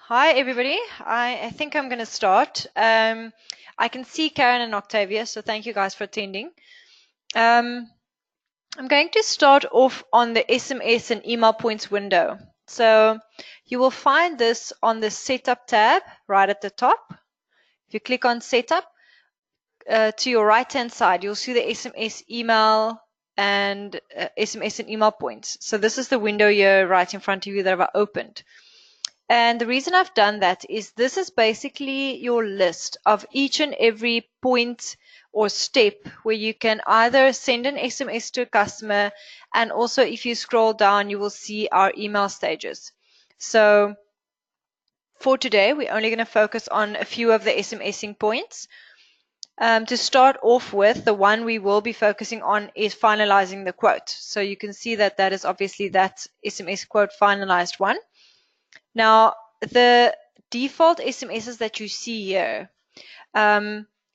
Hi, everybody. I think I'm going to start. I can see Karen and Octavia, so thank you guys for attending. I'm going to start off on the SMS and email points window. So you will find this on the Setup tab right at the top. If you click on Setup, to your right-hand side, you'll see the SMS, email, and SMS and email points. So this is the window here right in front of you that I've opened. And the reason I've done that is this is basically your list of each and every point or step where you can either send an SMS to a customer, and also if you scroll down, you will see our email stages. So for today, we're only going to focus on a few of the SMSing points. To start off with, the one we will be focusing on is finalizing the quote. So you can see that that is obviously that SMS quote finalized one. Now, the default SMSs that you see here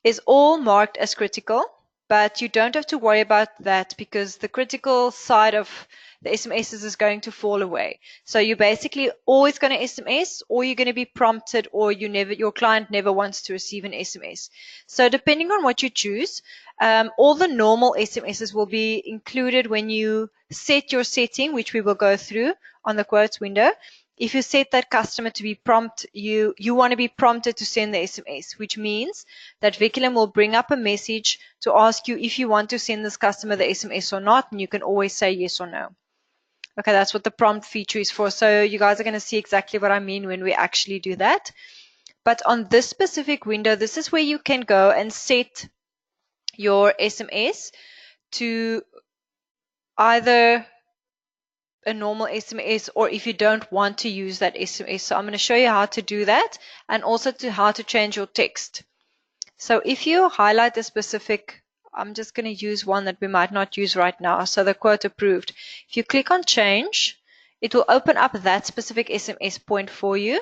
is all marked as critical, but you don't have to worry about that because the critical side of the SMSs is going to fall away. So you're basically always going to SMS, or you're going to be prompted, or your client never wants to receive an SMS. So depending on what you choose, all the normal SMSs will be included when you set your setting, which we will go through on the quotes window. If you set that customer to be prompt, you want to be prompted to send the SMS, which means that Veculim will bring up a message to ask you if you want to send this customer the SMS or not, and you can always say yes or no. Okay, that's what the prompt feature is for. So you guys are going to see exactly what I mean when we actually do that. But on this specific window, this is where you can go and set your SMS to either a normal SMS, or if you don't want to use that SMS. So I'm going to show you how to do that, and also how to change your text. So if you highlight a specific, I'm just going to use one that we might not use right now. So the quote approved. If you click on change, it will open up that specific SMS point for you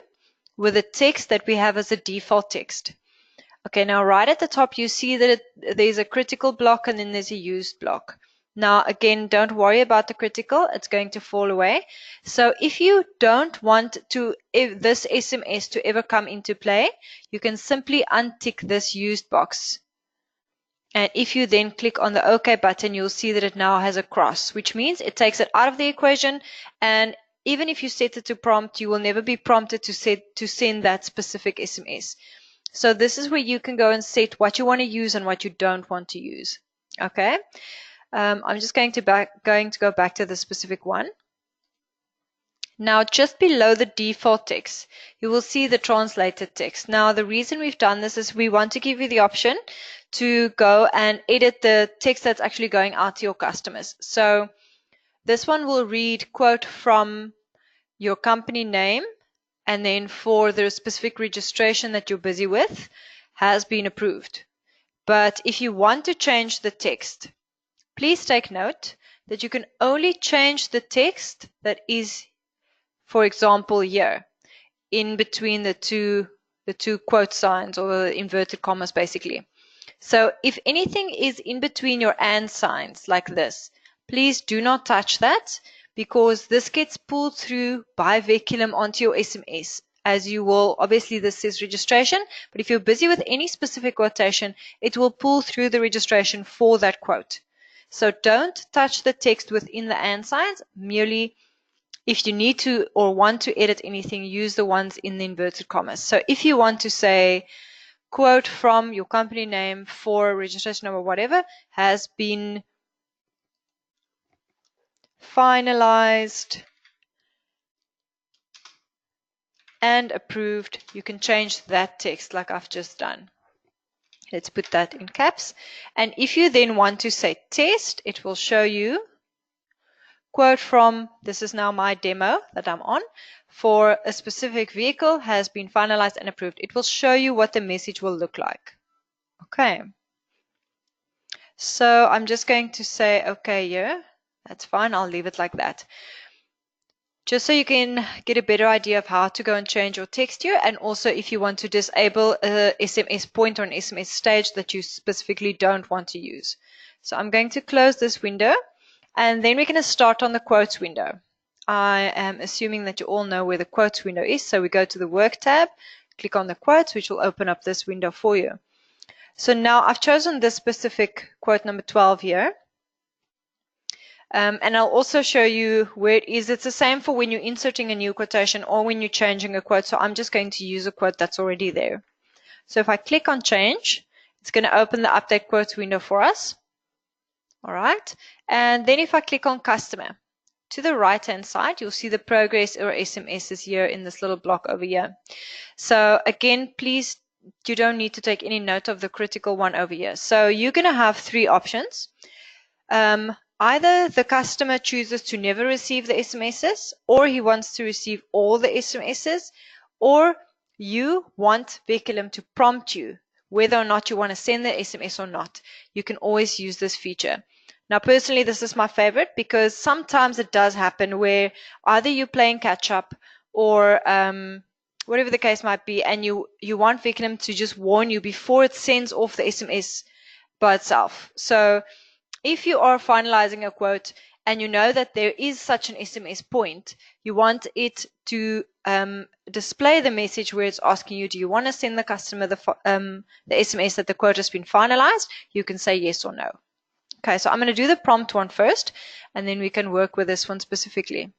with the text that we have as a default text. Okay, now right at the top, you see that there's a critical block and then there's a used block. Now, again, don't worry about the critical. It's going to fall away. So if you don't want this SMS to ever come into play, you can simply untick this used box. And if you then click on the OK button, you'll see that it now has a cross, which means it takes it out of the equation. And even if you set it to prompt, you will never be prompted to send that specific SMS. So this is where you can go and set what you want to use and what you don't want to use. Okay. I'm just going to go back to the specific one. Now, just below the default text, you will see the translated text. Now, the reason we've done this is we want to give you the option to go and edit the text that's actually going out to your customers. So this one will read, quote, from your company name, and then for the specific registration that you're busy with, has been approved. But if you want to change the text, please take note that you can only change the text that is, for example, here in between the two quote signs, or the inverted commas basically. So if anything is in between your and signs like this, please do not touch that, because this gets pulled through by Veculim onto your SMS. As you will, obviously this says registration, but if you're busy with any specific quotation, it will pull through the registration for that quote. So don't touch the text within the and signs. Merely if you need to or want to edit anything, use the ones in the inverted commas. So if you want to say, quote from your company name for registration number whatever has been finalized and approved, you can change that text like I've just done. Let's put that in caps. And if you then want to say test, it will show you, quote from, this is now my demo that I'm on, for a specific vehicle has been finalized and approved. It will show you what the message will look like. Okay. So I'm just going to say okay here. That's fine. I'll leave it like that. Just so you can get a better idea of how to go and change your text here, and also if you want to disable a SMS point or an SMS stage that you specifically don't want to use. So I'm going to close this window, and then we're going to start on the quotes window. I am assuming that you all know where the quotes window is. So we go to the work tab, click on the quotes, which will open up this window for you. So now I've chosen this specific quote number 12 here. And I'll also show you where it is. It's the same for when you're inserting a new quotation or when you're changing a quote. So I'm just going to use a quote that's already there. So if I click on change, it's going to open the update quotes window for us. All right. And then if I click on customer, to the right hand side, you'll see the progress or SMSs here in this little block over here. So again, please, you don't need to take any note of the critical one over here. So you're going to have three options. Either the customer chooses to never receive the SMSs, or he wants to receive all the SMSs, or you want Veculim to prompt you whether or not you want to send the SMS or not. You can always use this feature. Now, personally, this is my favorite because sometimes it does happen where either you're playing catch up or whatever the case might be, and you want Veculim to just warn you before it sends off the SMS by itself. So if you are finalizing a quote and you know that there is such an SMS point, you want it to display the message where it's asking you, do you want to send the customer the SMS that the quote has been finalized? You can say yes or no. Okay, so I'm going to do the prompt one first, and then we can work with this one specifically.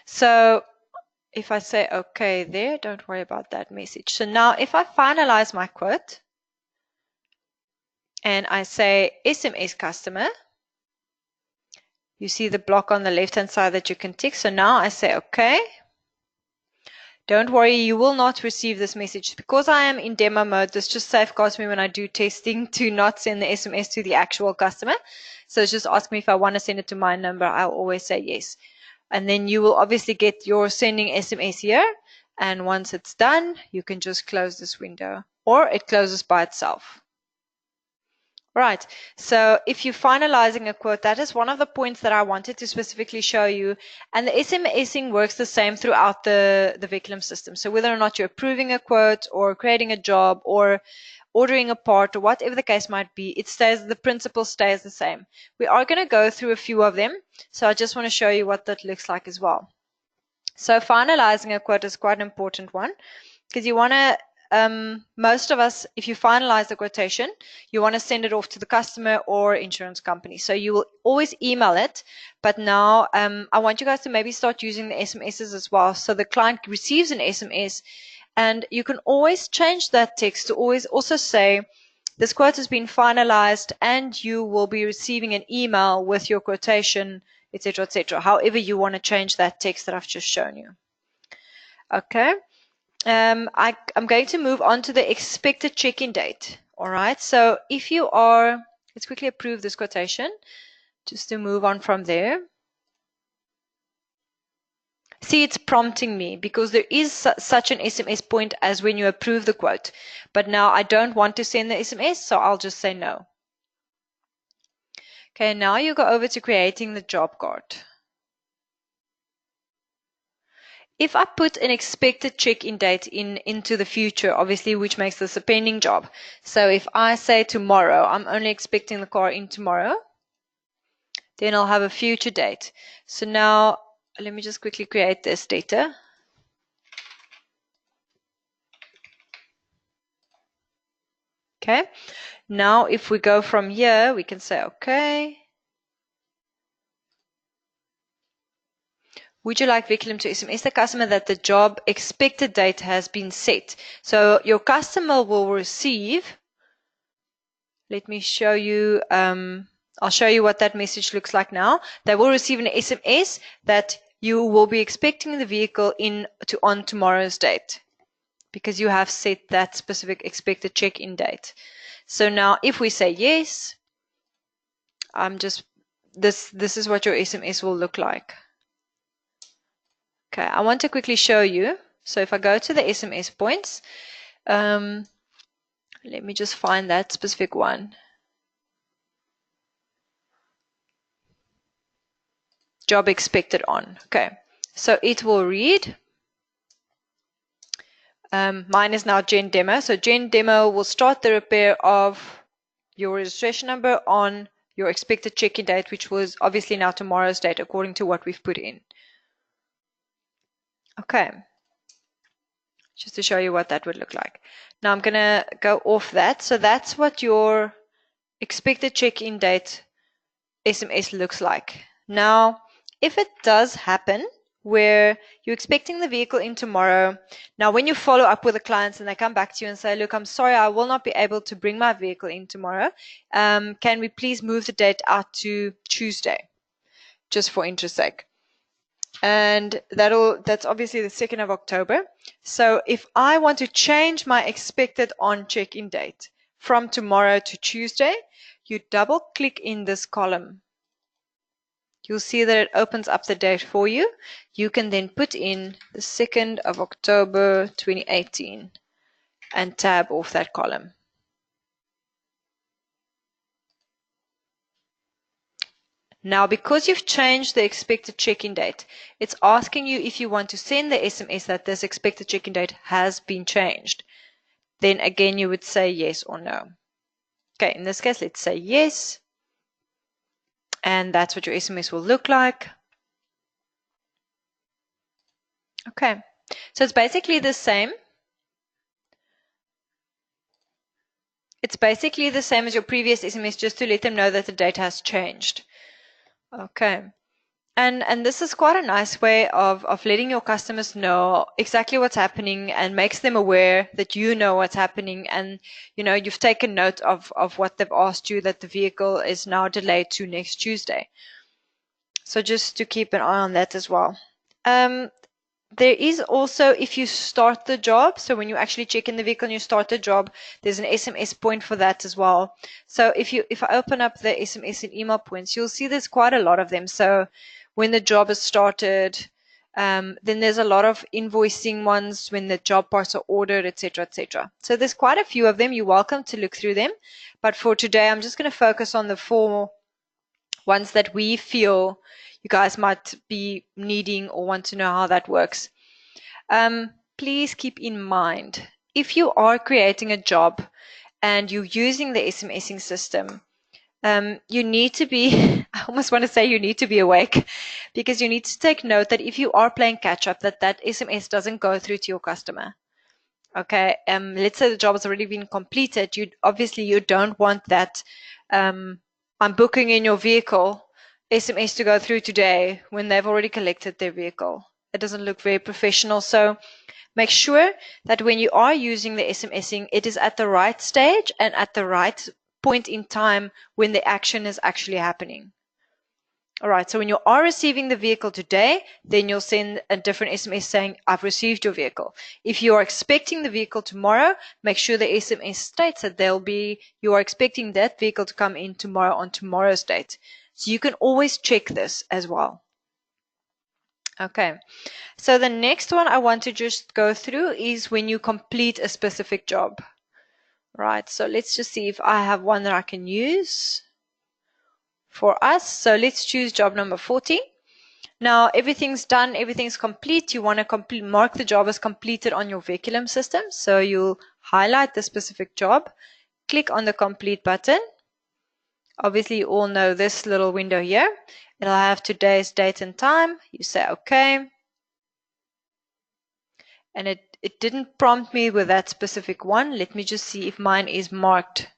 So if I say okay there, don't worry about that message. So now if I finalize my quote, and I say SMS customer, you see the block on the left hand side that you can tick. So now I say okay. Don't worry, you will not receive this message. Because I am in demo mode, this just safeguards me when I do testing to not send the SMS to the actual customer. So it's just asking me if I want to send it to my number. I'll always say yes. And then you will obviously get your sending SMS here. And once it's done, you can just close this window, or it closes by itself. Right, so if you're finalizing a quote, that is one of the points that I wanted to specifically show you. And the SMSing works the same throughout the Veculim system. So whether or not you're approving a quote or creating a job or ordering a part or whatever the case might be, the principle stays the same. We are going to go through a few of them. So I just want to show you what that looks like as well. So finalizing a quote is quite an important one because you want to most of us, if you finalize the quotation, you want to send it off to the customer or insurance company. So you will always email it. But now I want you guys to maybe start using the SMSs as well. So the client receives an SMS, and you can always change that text to always also say, this quote has been finalized and you will be receiving an email with your quotation, etc., etc. However you want to change that text that I've just shown you. Okay. I'm going to move on to the expected check-in date. All right. So if you are, let's quickly approve this quotation just to move on from there. See, it's prompting me because there is such an SMS point as when you approve the quote. But now I don't want to send the SMS, so I'll just say no. Okay, now you go over to creating the job card. If I put an expected check-in date into the future, obviously, which makes this a pending job. So if I say tomorrow, I'm only expecting the car in tomorrow, then I'll have a future date. So now, let me just quickly create this data. Okay. Now, if we go from here, we can say, okay. Would you like Veculim to SMS the customer that the job expected date has been set? So your customer will receive, let me show you, I'll show you what that message looks like now. They will receive an SMS that you will be expecting the vehicle on tomorrow's date because you have set that specific expected check-in date. So now if we say yes, this is what your SMS will look like. Okay, I want to quickly show you. So if I go to the SMS points, let me just find that specific one. Job expected on. Okay, so it will read. Mine is now Gen Demo. So Gen Demo will start the repair of your registration number on your expected check-in date, which was obviously now tomorrow's date according to what we've put in. Okay, just to show you what that would look like. Now I'm going to go off that. So that's what your expected check-in date SMS looks like. Now, if it does happen where you're expecting the vehicle in tomorrow, now when you follow up with the clients and they come back to you and say, look, I'm sorry, I will not be able to bring my vehicle in tomorrow. Can we please move the date out to Tuesday, just for interest sake? And that's obviously the 2nd of October. So if I want to change my expected on check-in date from tomorrow to Tuesday, you double click in this column. You'll see that it opens up the date for you. You can then put in the 2nd of October 2018 and tab off that column. Now, because you've changed the expected check-in date, it's asking you if you want to send the SMS that this expected check-in date has been changed. Then again, you would say yes or no. Okay, in this case, let's say yes. And that's what your SMS will look like. Okay, so it's basically the same. It's basically the same as your previous SMS, just to let them know that the date has changed. Okay. And this is quite a nice way of letting your customers know exactly what's happening and makes them aware that you know what's happening and, you know, you've taken note of what they've asked you, that the vehicle is now delayed to next Tuesday. So just to keep an eye on that as well. There is also, if you start the job, so when you actually check in the vehicle and you start the job, there's an SMS point for that as well. So if I open up the SMS and email points, you'll see there's quite a lot of them. So when the job is started, then there's a lot of invoicing ones when the job parts are ordered, etc., etc. So there's quite a few of them. You're welcome to look through them. But for today, I'm just going to focus on the 4 ones that we feel you guys might be needing or want to know how that works. Please keep in mind, if you are creating a job and you're using the SMSing system, you need to be, I almost want to say you need to be awake, because you need to take note that if you are playing catch up, that SMS doesn't go through to your customer. Okay, let's say the job has already been completed. Obviously you don't want that I'm booking in your vehicle SMS to go through today when they've already collected their vehicle. It doesn't look very professional. So make sure that when you are using the SMSing, it is at the right stage and at the right point in time when the action is actually happening. All right, so when you are receiving the vehicle today, then you'll send a different SMS saying, I've received your vehicle. If you are expecting the vehicle tomorrow, make sure the SMS states that you are expecting that vehicle to come in tomorrow on tomorrow's date. So you can always check this as well. Okay, so the next one I want to just go through is when you complete a specific job. Right, so let's just see if I have one that I can use for us. So let's choose job number 40. Now everything's done, everything's complete. You want to mark the job as completed on your Veculim system. So you'll highlight the specific job, click on the complete button. Obviously you all know this little window here. It'll have today's date and time. You say okay. And it didn't prompt me with that specific one. Let me just see if mine is marked.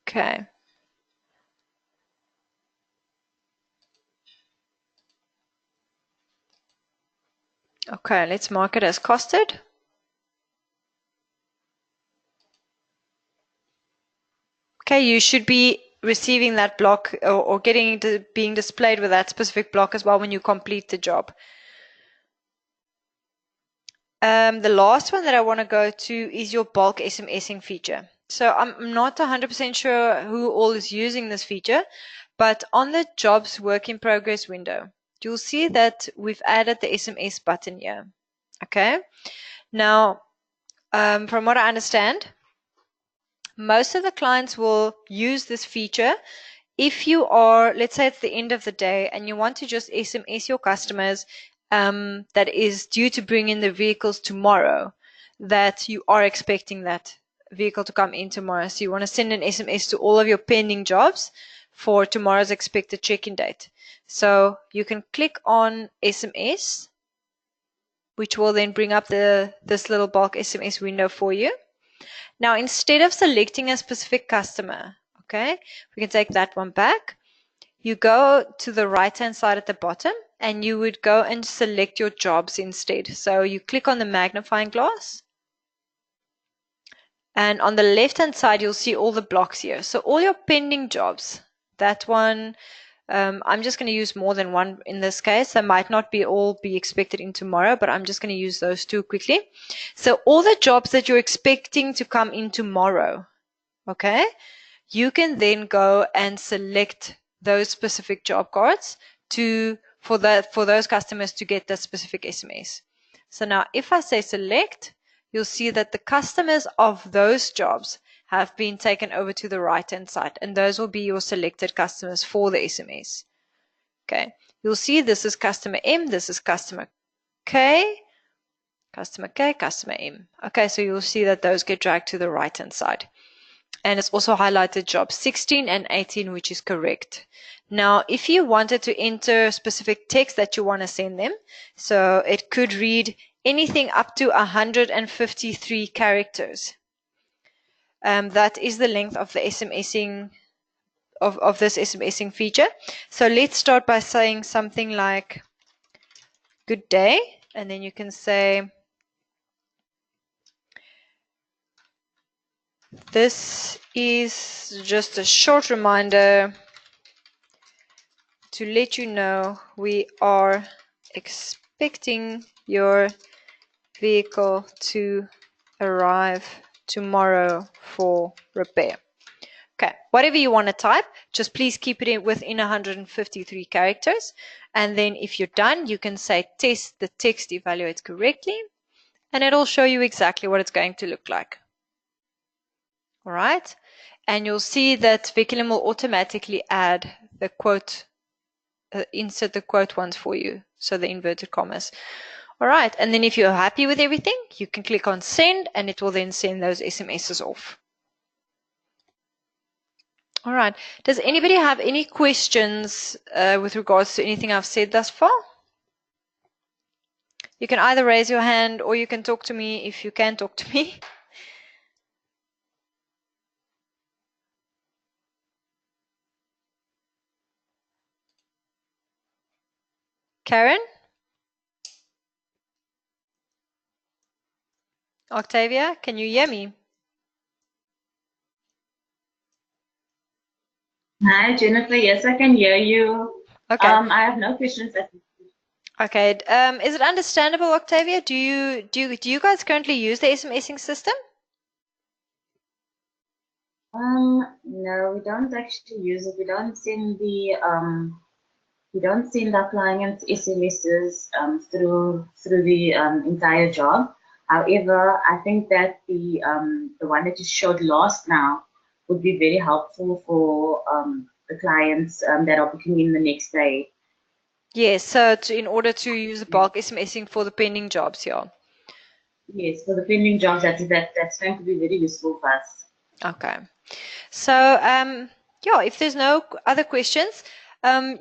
Okay. Okay, let's mark it as costed. Okay, you should be receiving that block or being displayed with that specific block as well when you complete the job. The last one that I want to go to is your bulk SMSing feature. So I'm not 100% sure who all is using this feature, but on the jobs work in progress window, you'll see that we've added the SMS button here. Okay. Now, from what I understand, most of the clients will use this feature if you are, let's say it's the end of the day and you want to just SMS your customers that is due to bring in the vehicles tomorrow, that you are expecting that vehicle to come in tomorrow. So you want to send an SMS to all of your pending jobs for tomorrow's expected check-in date. So you can click on SMS, which will then bring up this little bulk SMS window for you. Now, instead of selecting a specific customer, okay, we can take that one back. You go to the right-hand side at the bottom, and you would go and select your jobs instead. So you click on the magnifying glass, and on the left-hand side, you'll see all the blocks here. So all your pending jobs, that one, I'm just going to use more than one in this case. They might not all be expected in tomorrow, but I'm just going to use those two quickly. So all the jobs that you're expecting to come in tomorrow, okay, you can then go and select those specific job cards for those customers to get that specific SMS. So now if I say select, you'll see that the customers of those jobs have been taken over to the right-hand side, and those will be your selected customers for the SMS. Okay, you'll see this is customer M, this is customer K, customer M. Okay, so you'll see that those get dragged to the right-hand side. And it's also highlighted job 16 and 18, which is correct. Now, if you wanted to enter specific text that you want to send them, so it could read anything up to 153 characters. That is the length of the SMSing of this SMSing feature. So let's start by saying something like good day, and then you can say this is just a short reminder to let you know we are expecting your vehicle to arrive tomorrow for repair. Okay, whatever you want to type, just please keep it within 153 characters. And then if you're done, you can say test the text evaluates correctly, and it'll show you exactly what it's going to look like. All right, and you'll see that Veculim will automatically add the quote, insert the quote ones for you, so the inverted commas. All right, and then if you're happy with everything, you can click on send, and it will then send those SMSs off. All right, does anybody have any questions with regards to anything I've said thus far? You can either raise your hand or you can talk to me if you can talk to me. Karen? Octavia, can you hear me? Hi, Jennifer. Yes, I can hear you. Okay. I have no questions. Okay. Is it understandable, Octavia? Do you guys currently use the SMSing system? No, we don't actually use it. We don't send our clients SMSs through the entire job. However, I think that the one that you showed last now would be very helpful for the clients that are booking in the next day. Yes, so in order to use the bulk SMSing for the pending jobs, yeah. Yes, for the pending jobs, that's going to be very useful for us. Okay. So, yeah, if there's no other questions,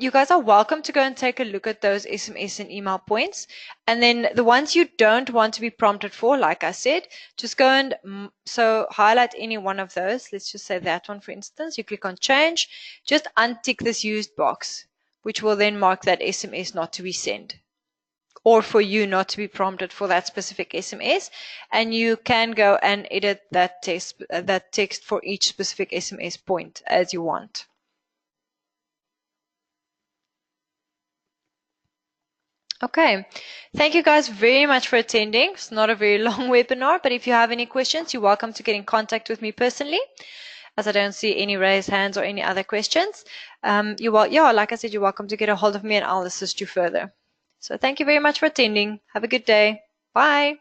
you guys are welcome to go and take a look at those SMS and email points. And then the ones you don't want to be prompted for, like I said, just go and highlight any one of those. Let's just say that one, for instance. You click on change, just untick this used box, which will then mark that SMS not to be sent, or for you not to be prompted for that specific SMS, and you can go and edit that text for each specific SMS point as you want. Okay, thank you guys very much for attending. It's not a very long webinar, but if you have any questions, you're welcome to get in contact with me personally, as I don't see any raised hands or any other questions. Like I said, you're welcome to get a hold of me and I'll assist you further. So thank you very much for attending. Have a good day. Bye.